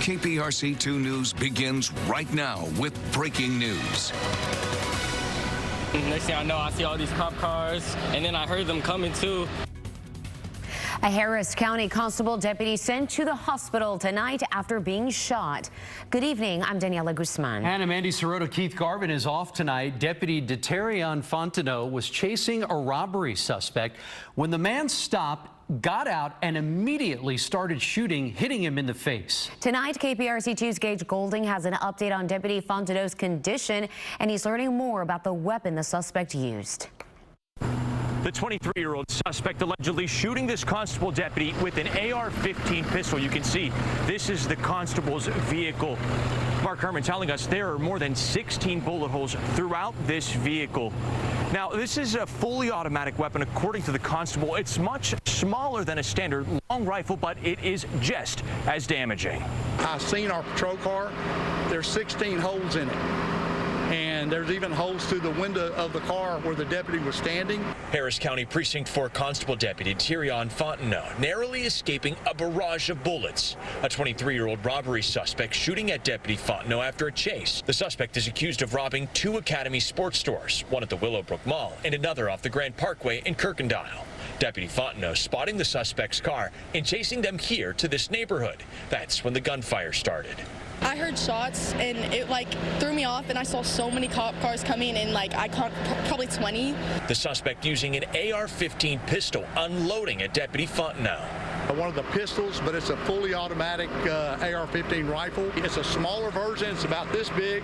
KPRC2 News begins right now with breaking news. Next thing I know, I see all these cop cars, and then I heard them coming too. A Harris County Constable deputy sent to the hospital tonight after being shot. Good evening, I'm Daniela Guzman. Hannah, Mandy Sirota, Keith Garvin is off tonight. Deputy Deterion Fontenot was chasing a robbery suspect when the man stopped, got out, and immediately started shooting, hitting him in the face. Tonight, KPRC-2's Gage Goulding has an update on Deputy Fontenot's condition, and he's learning more about the weapon the suspect used. The 23-year-old suspect allegedly shooting this constable deputy with an AR-15 pistol. You can see this is the constable's vehicle. Mark Herman telling us there are more than 16 bullet holes throughout this vehicle. Now, this is a fully automatic weapon, according to the constable. It's much smaller than a standard long rifle, but it is just as damaging. I've seen our patrol car. There's 16 holes in it. And there's even holes through the window of the car where the deputy was standing. Harris County Precinct 4 Constable Deputy Deterion Fontenot narrowly escaping a barrage of bullets. A 23-year-old robbery suspect shooting at Deputy Fontenot after a chase. The suspect is accused of robbing 2 Academy sports stores, one at the Willowbrook Mall and another off the Grand Parkway in Kirkendile. Deputy Fontenot spotting the suspect's car and chasing them here to this neighborhood. That's when the gunfire started. I heard shots and it threw me off, and I saw so many cop cars coming in, I caught probably 20. The suspect using an AR-15 pistol unloading at Deputy Fontenot. One of the pistols, but it's a fully automatic AR-15 rifle. It's a smaller version. It's about this big.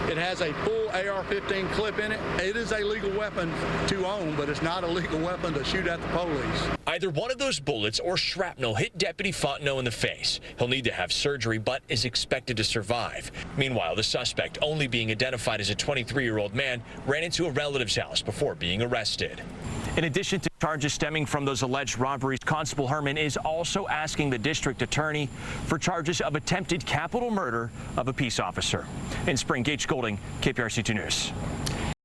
It has a full AR-15 clip in it. It is a legal weapon to own, but it's not a legal weapon to shoot at the police. Either one of those bullets or shrapnel hit Deputy Fontenot in the face. He'll need to have surgery, but is expected to survive. Meanwhile, the suspect, only being identified as a 23-year-old man, ran into a relative's house before being arrested. In addition to charges stemming from those alleged robberies, Constable Herman is also asking the district attorney for charges of attempted capital murder of a peace officer. In Spring, Gage Goulding, KPRC2 News.